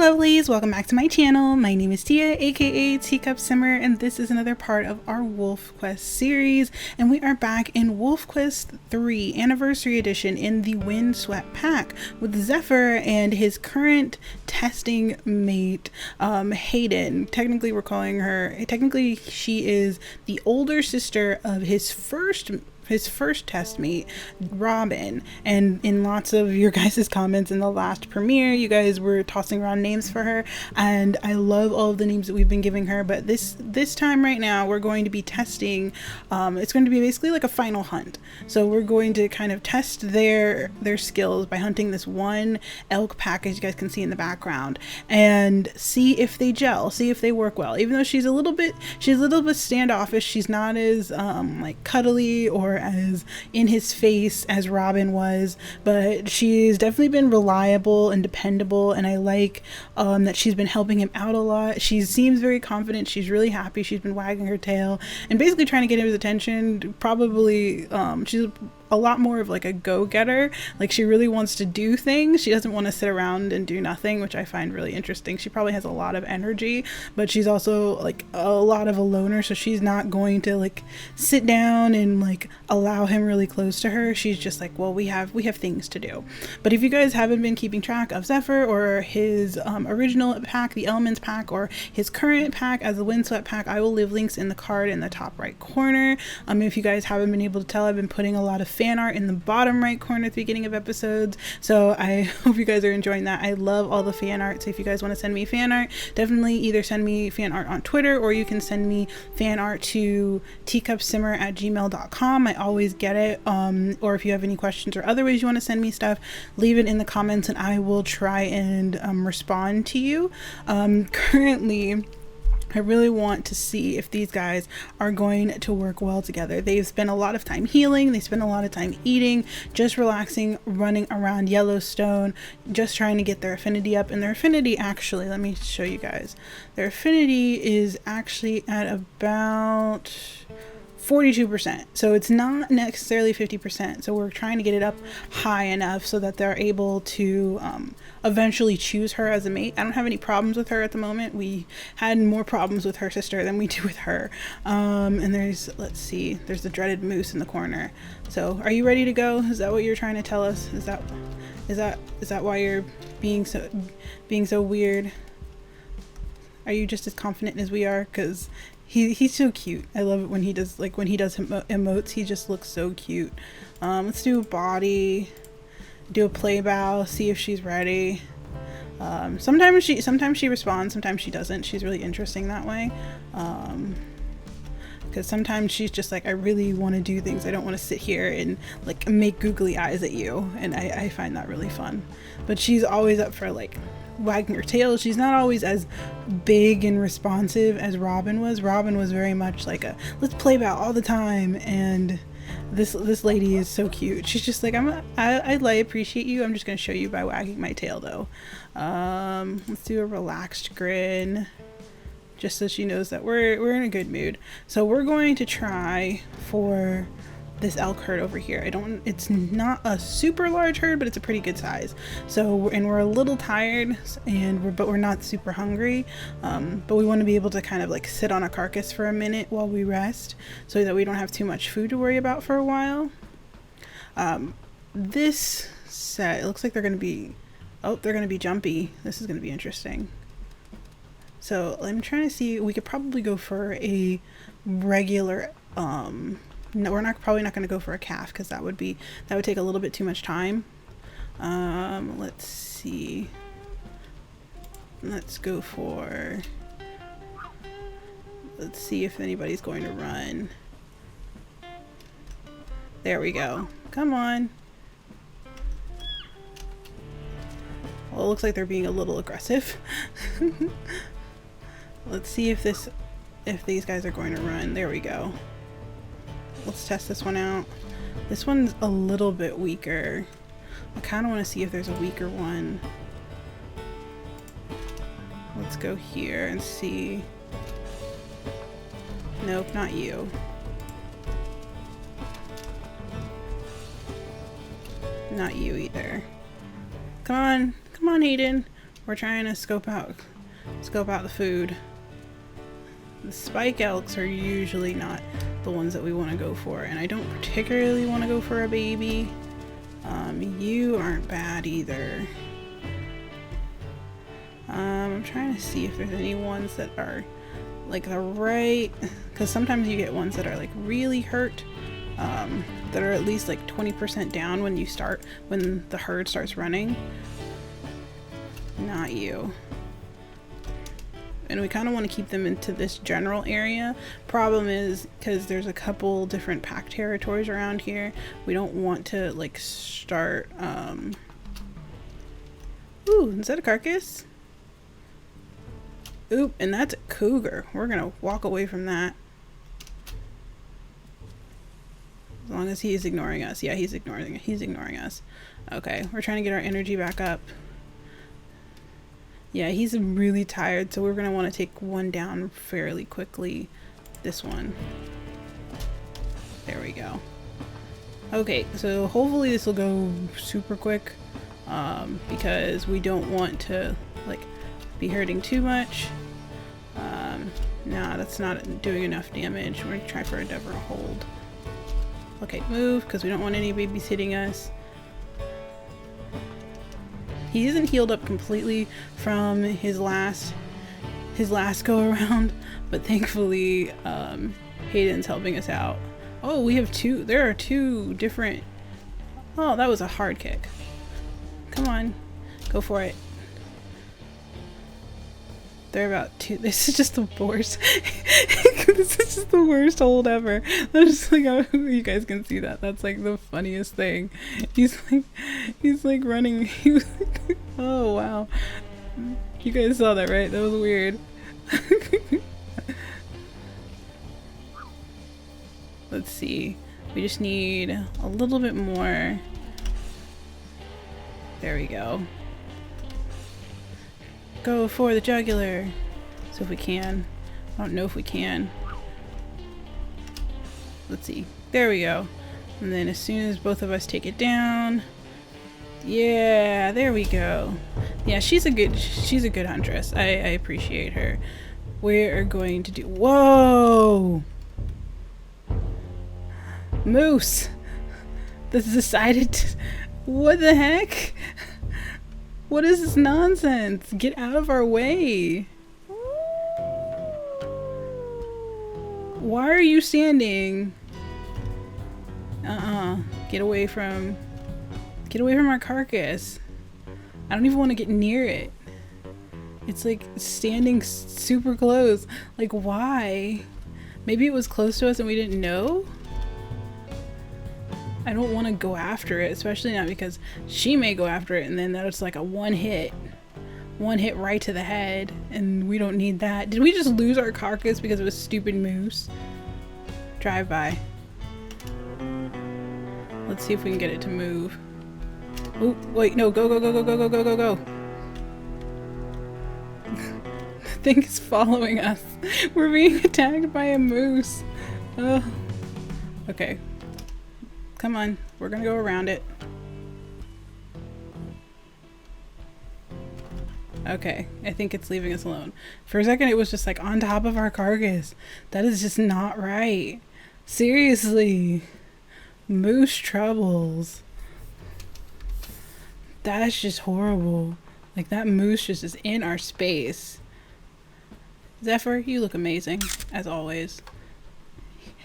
lovelies, welcome back to my channel. My name is Tia, aka Teacup, and this is another part of our WolfQuest series, and we are back in WolfQuest 3 Anniversary Edition in the Windswept pack with Zephyr and his current testing mate, Hayden. Technically she is the older sister of his first test mate, Robin. And in lots of your guys' comments in the last premiere, you guys were tossing around names for her, and I love all of the names that we've been giving her. But this time right now we're going to be testing, it's going to be basically like a final hunt. So we're going to kind of test their skills by hunting this one elk pack, as you guys can see in the background, and see if they gel, see if they work well. Even though she's a little bit standoffish, she's not as like cuddly or as in his face as Robin was, but she's definitely been reliable and dependable, and I like that she's been helping him out a lot. She seems very confident, she's really happy, she's been wagging her tail and basically trying to get his attention. Probably she's a lot more of like a go-getter, like she really wants to do things. She doesn't want to sit around and do nothing, which I find really interesting. She probably has a lot of energy, but she's also like a lot of a loner, so she's not going to like sit down and like allow him really close to her. She's just like, well, we have things to do. But if you guys haven't been keeping track of Zephyr or his original pack, the Elements pack, or his current pack as the Windswept pack, I will leave links in the card in the top right corner. If you guys haven't been able to tell, I've been putting a lot of fan art in the bottom right corner at the beginning of episodes, so I hope you guys are enjoying that. I love all the fan art, so if you guys want to send me fan art, definitely either send me fan art on Twitter, or you can send me fan art to teacupsimmer@gmail.com. I always get it. Or if you have any questions or other ways you want to send me stuff, leave it in the comments and I will try and respond to you. Currently I really want to see if these guys are going to work well together. They've spent a lot of time healing, they spend a lot of time eating, just relaxing, running around Yellowstone, just trying to get their affinity up. And their affinity, actually, let me show you guys. Their affinity is actually at about 42%, so it's not necessarily 50%, so we're trying to get it up high enough so that they're able to eventually choose her as a mate. I don't have any problems with her at the moment. We had more problems with her sister than we do with her. And there's, let's see, there's the dreaded moose in the corner. So are you ready to go? Is that what you're trying to tell us? Is that why you're being so weird? Are you just as confident as we are? Because he's so cute. I love it when he does emotes. He just looks so cute. Let's do a body, do a play bow, see if she's ready. Sometimes she responds, sometimes she doesn't. She's really interesting that way. Because sometimes she's just like, I really want to do things. I don't want to sit here and like make googly eyes at you, and I find that really fun. But she's always up for like wagging her tail. She's not always as big and responsive as Robin was. Robin was very much like a let's play bow all the time, and this lady is so cute. She's just like, I appreciate you. I'm just gonna show you by wagging my tail though. Let's do a relaxed grin, just so she knows that we're in a good mood. So we're going to try for this elk herd over here. It's not a super large herd, but it's a pretty good size. So, and we're a little tired, but we're not super hungry. But we want to be able to kind of like sit on a carcass for a minute while we rest, so that we don't have too much food to worry about for a while. This set, it looks like they're going to be jumpy. This is going to be interesting. So I'm trying to see, we could probably go for a regular, no, we're probably not going to go for a calf, because that would take a little bit too much time. Let's see. Let's see if anybody's going to run. There we go. Come on. Well, it looks like they're being a little aggressive. Let's see if these guys are going to run. There we go. Let's test this one out. This one's a little bit weaker. I kind of want to see if there's a weaker one. Let's go here and see. Nope, not you. Not you either. Come on, Hayden. We're trying to scope out the food. The spike elks are usually not the ones that we want to go for, and I don't particularly want to go for a baby. You aren't bad either. I'm trying to see if there's any ones that are like the right, because sometimes you get ones that are like really hurt, that are at least like 20% down when the herd starts running. Not you. And we kind of want to keep them into this general area. Problem is, because there's a couple different pack territories around here, we don't want to like start, ooh, is that a carcass? Oop, and that's a cougar. We're gonna walk away from that. As long as he's ignoring us. Yeah, he's ignoring us. Okay, we're trying to get our energy back up. Yeah, he's really tired, so we're gonna want to take one down fairly quickly. This one. There we go. Okay, so hopefully this will go super quick, because we don't want to like be hurting too much. Nah, that's not doing enough damage. We're gonna try for a Deborah hold. Okay, move, because we don't want any babies hitting us. He isn't healed up completely from his last go around, but thankfully Hayden's helping us out. Oh, we have there are two different. Oh, that was a hard kick. Come on, go for it. They're about to. This is just the worst. This is just the worst hold ever. I'm just like, oh, you guys can see that. That's like the funniest thing. He's like running. Oh wow, you guys saw that, right? That was weird. Let's see. We just need a little bit more. There we go. Go for the jugular. So if we can. I don't know if we can. Let's see. There we go. And then as soon as both of us take it down. Yeah, there we go. Yeah, she's a good huntress. I appreciate her. We are going to do. Whoa! Moose! That's decided to, what the heck? What is this nonsense? Get out of our way. Why are you standing? Get away from our carcass. I don't even want to get near it. It's like standing super close. Like, why? Maybe it was close to us and we didn't know? I don't want to go after it, especially not because she may go after it and then that's like a one hit right to the head, and we don't need that. Did we just lose our carcass because of a stupid moose? Drive by. Let's see if we can get it to move. Oh, wait, no, go, go, go, go, go, go, go, go, go. The thing is following us. We're being attacked by a moose. Oh. Okay. Come on, we're gonna go around it. Okay, I think it's leaving us alone. For a second it was just like on top of our carcass. That is just not right. Seriously. Moose troubles. That's just horrible. Like, that moose just is in our space. Zephyr, you look amazing, as always.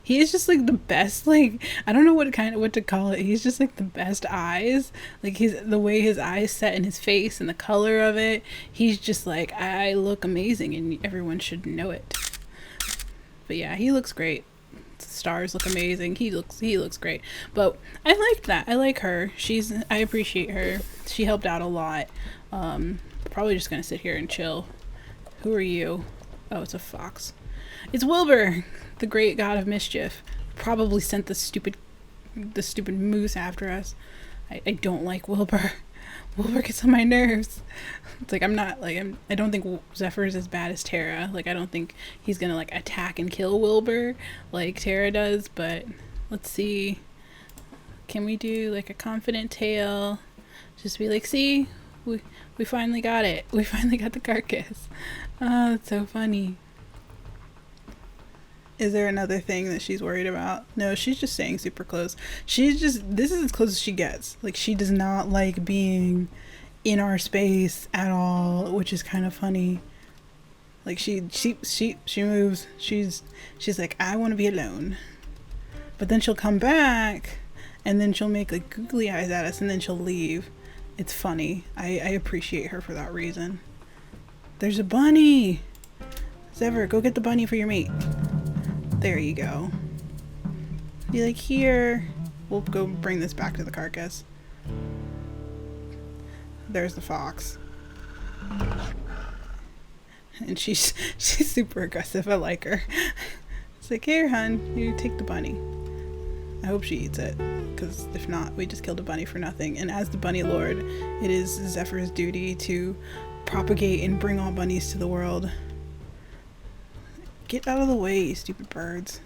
He is just like the best, like, I don't know what to call it. He's just like the best eyes. Like, the way his eyes set in his face and the color of it. He's just like, I look amazing and everyone should know it. But yeah, he looks great. The stars look amazing. He looks great. But I like that. I like her. I appreciate her. She helped out a lot. Probably just gonna sit here and chill. Who are you? Oh, it's a fox. It's Wilbur, the great god of mischief. Probably sent the stupid moose after us. I don't like Wilbur. Wilbur gets on my nerves. It's like, I don't think Zephyr is as bad as Tara. Like, I don't think he's gonna like attack and kill Wilbur like Tara does, but let's see. Can we do like a confident tail? Just be like, see, We finally got it. We finally got the carcass. Oh, that's so funny. Is there another thing that she's worried about? No, she's just staying super close. This is as close as she gets. Like, she does not like being in our space at all, which is kind of funny. Like, she moves. She's like, I want to be alone. But then she'll come back, and then she'll make like googly eyes at us, and then she'll leave. It's funny. I appreciate her for that reason. There's a bunny! Zephyr, go get the bunny for your mate. There you go. Be like, here. We'll go bring this back to the carcass. There's the fox. And she's super aggressive. I like her. It's like, here, hun, you take the bunny. I hope she eats it, because if not, we just killed a bunny for nothing. And as the bunny lord, it is Zephyr's duty to propagate and bring all bunnies to the world. Get out of the way, you stupid birds.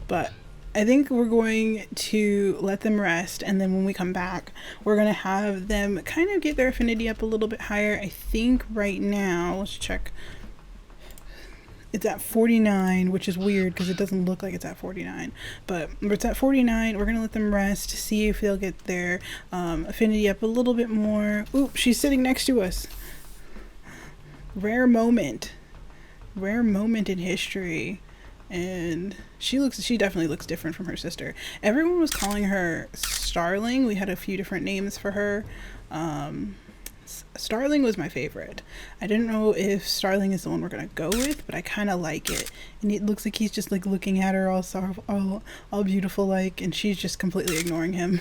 But I think we're going to let them rest, and then when we come back, we're going to have them kind of get their affinity up a little bit higher. I think right now, let's check. It's at 49, which is weird because it doesn't look like it's at 49. But it's at 49. We're going to let them rest to see if they'll get their affinity up a little bit more. Oop, she's sitting next to us. Rare moment in history. And she definitely looks different from her sister. Everyone was calling her Starling. We had a few different names for her. Starling was my favorite. I didn't know if Starling is the one we're gonna go with, but I kind of like it. And it looks like he's just like looking at her all sorrowful, all beautiful like, and she's just completely ignoring him.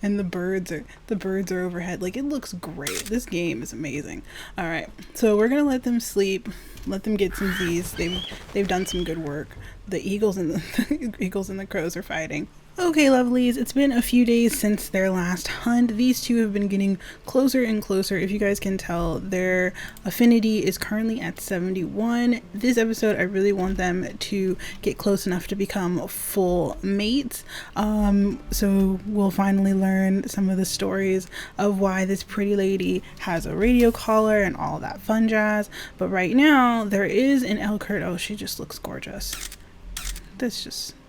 And the birds are overhead. Like, it looks great. This game is amazing. All right, so we're gonna let them sleep, let them get some Z's. They've done some good work. The eagles and the eagles and the crows are fighting. Okay, lovelies, it's been a few days since their last hunt. These two have been getting closer and closer. If you guys can tell, their affinity is currently at 71. This episode, I really want them to get close enough to become full mates. So we'll finally learn some of the stories of why this pretty lady has a radio collar and all that fun jazz. But right now, there is an elk herd. Oh, she just looks gorgeous.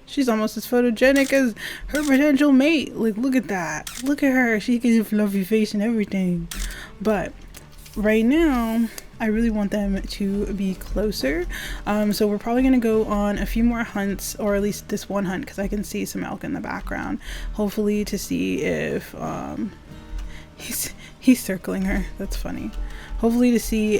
She's almost as photogenic as her potential mate. Like, look at that. Look at her. She can have a fluffy face and everything. But right now, I really want them to be closer. So we're probably going to go on a few more hunts, or at least this one hunt, because I can see some elk in the background. Hopefully to see if he's circling her. That's funny. Hopefully to see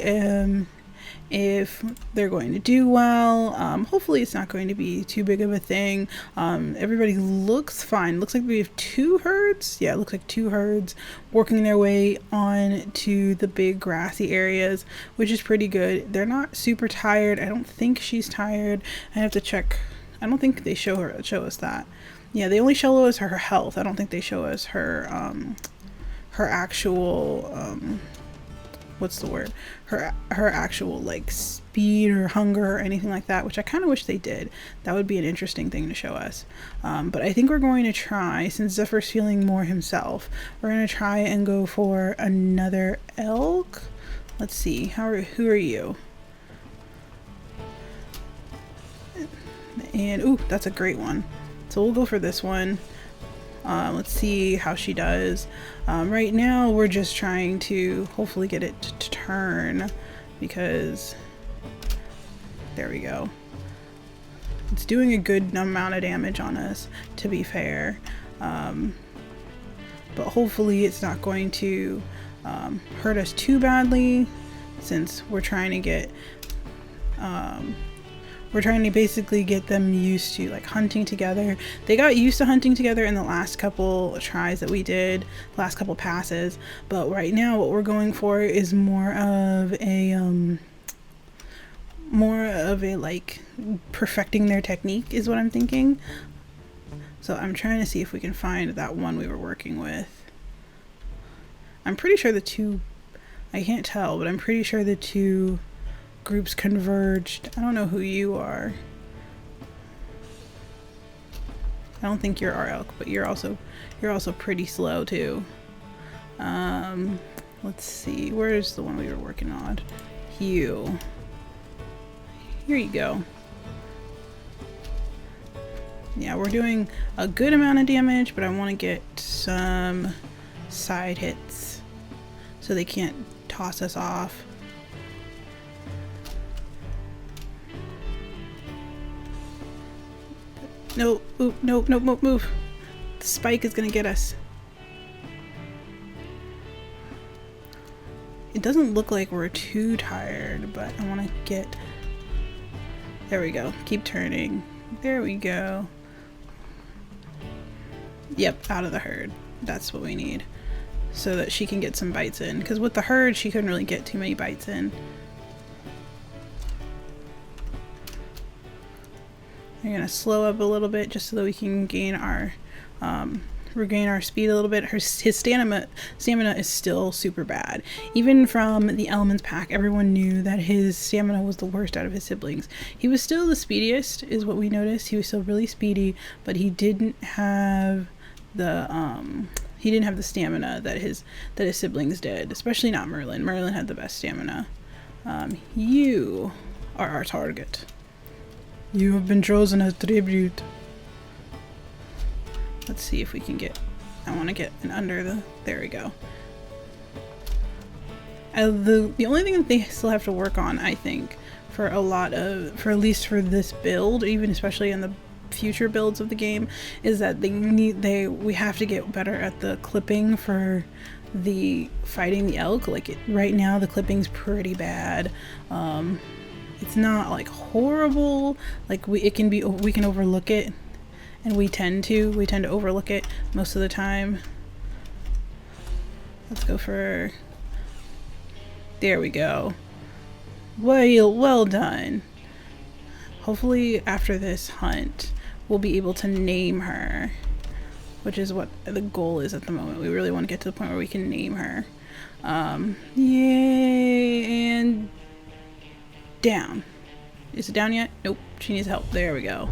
if they're going to do well. Hopefully it's not going to be too big of a thing. Everybody looks fine. Looks like we have two herds. Yeah, it looks like two herds working their way on to the big grassy areas, which is pretty good. They're not super tired. I don't think she's tired. I have to check. I don't think they show us that. Yeah, they only show us her health. I don't think they show us her actual what's the word? Her actual like speed or hunger or anything like that, which I kind of wish they did. That would be an interesting thing to show us. But I think we're going to try, since Zephyr's feeling more himself, we're going to try and go for another elk. Let's see. Who are you? And ooh, that's a great one. So we'll go for this one. Let's see how she does. Right now we're just trying to hopefully get it to turn, because there we go. It's doing a good amount of damage on us, to be fair. But hopefully it's not going to hurt us too badly, since we're trying to get basically get them used to like hunting together. They got used to hunting together in the last couple tries that we did, last couple passes. But right now what we're going for is more of a like perfecting their technique is what I'm thinking. So I'm trying to see if we can find that one we were working with. I'm pretty sure I can't tell, but I'm pretty sure the two groups converged. I don't know who you are. I don't think you're our elk, but you're also pretty slow too. Let's see, where's the one we were working on? Hue. Here you go. Yeah, we're doing a good amount of damage, but I want to get some side hits so they can't toss us off. No, ooh, no, no, move. The spike is gonna get us. It doesn't look like we're too tired, but I want to get... There we go. Keep turning. There we go. Yep, out of the herd. That's what we need. So that she can get some bites in. Because with the herd, she couldn't really get too many bites in. We're going to slow up a little bit just so that we can gain our... regain our speed a little bit. His stamina is still super bad. Even from the Elements pack, everyone knew that his stamina was the worst out of his siblings. He was still the speediest, is what we noticed. He was still really speedy, but he didn't have the stamina that his siblings did. Especially not Merlin. Merlin had the best stamina. You are our target. You have been chosen as tribute. Let's see if we can get... I want to get an under the... There we go. The only thing that they still have to work on, I think, for at least for this build, even especially in the future builds of the game, is that we have to get better at the clipping for the fighting the elk. Like right now, the clipping's pretty bad. It's not like horrible. Like we can overlook it. And we tend to overlook it most of the time. Let's go for... There we go. Well done. Hopefully after this hunt, we'll be able to name her, which is what the goal is at the moment. We really want to get to the point where we can name her. Yay, and down. Is it down yet? Nope, she needs help. There we go.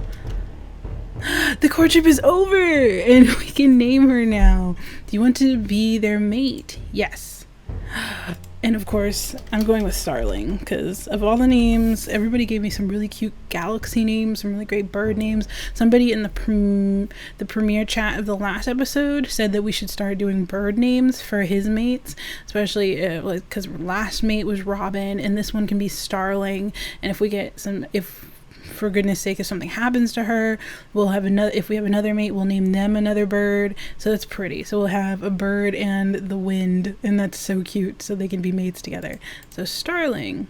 The courtship is over and we can name her now. Do you want to be their mate? Yes. And of course, I'm going with Starling because of all the names, everybody gave me some really cute galaxy names, some really great bird names. Somebody in the premiere chat of the last episode said that we should start doing bird names for his mates, especially because last mate was Robin and this one can be Starling. And if we get for goodness sake, if something happens to her, we'll have another. If we have another mate, we'll name them another bird. So that's pretty. So we'll have a bird and the wind, and that's so cute. So they can be mates together. So Starling,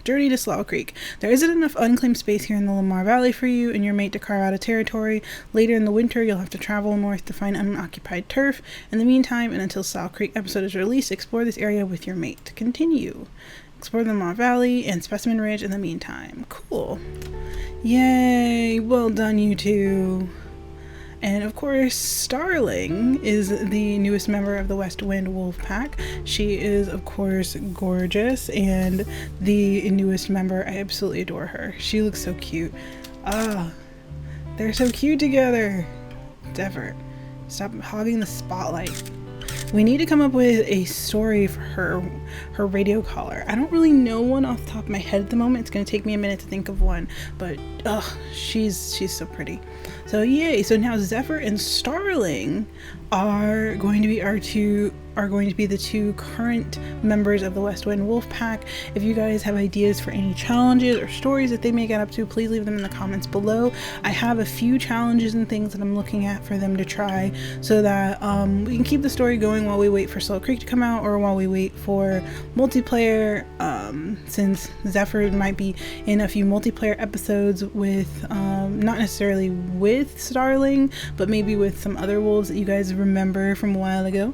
journey to Slough Creek. There isn't enough unclaimed space here in the Lamar Valley for you and your mate to carve out a territory. Later in the winter, you'll have to travel north to find unoccupied turf. In the meantime, and until Slough Creek episode is released, explore this area with your mate. Continue. Explore the Lamar Valley and Specimen Ridge in the meantime. Cool. Yay! Well done, you two. And of course, Starling is the newest member of the West Wind Wolf Pack. She is, of course, gorgeous and the newest member. I absolutely adore her. She looks so cute. They're so cute together. Zephyr, stop hogging the spotlight. We need to come up with a story for her radio collar. I don't really know one off the top of my head at the moment. It's going to take me a minute to think of one, but she's so pretty. So yay! So now Zephyr and Starling are going to be the two current members of the West Wind Wolf Pack. If you guys have ideas for any challenges or stories that they may get up to, please leave them in the comments below. I have a few challenges and things that I'm looking at for them to try so that we can keep the story going while we wait for Slough Creek to come out or while we wait for multiplayer, since Zephyr might be in a few multiplayer episodes with not necessarily with Starling, but maybe with some other wolves that you guys remember from a while ago.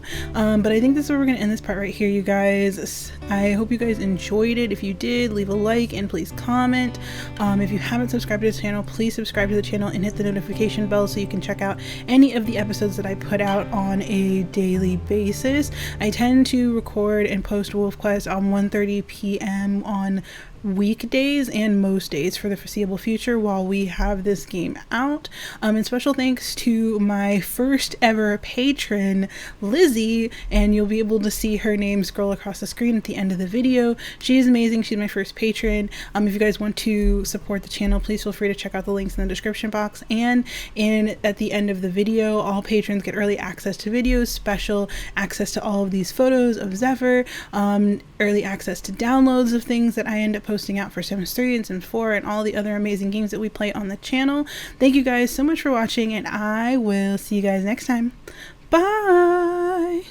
But I think this is where we're going to end this part right here, you guys. I hope you guys enjoyed it. If you did, leave a like and please comment. If you haven't subscribed to this channel, please subscribe to the channel and hit the notification bell so you can check out any of the episodes that I put out on a daily basis. I tend to record and post WolfQuest on 1:30 p.m. on weekdays and most days for the foreseeable future while we have this game out. And special thanks to my first ever patron, Lizzie, and you'll be able to see her name scroll across the screen at the end of the video. She is amazing. She's my first patron. If you guys want to support the channel, please feel free to check out the links in the description box, and at the end of the video, all patrons get early access to videos, special access to all of these photos of Zephyr, early access to downloads of things that I end up posting out for Sims 3 and Sims 4 and all the other amazing games that we play on the channel. Thank you guys so much for watching, and I will see you guys next time. Bye!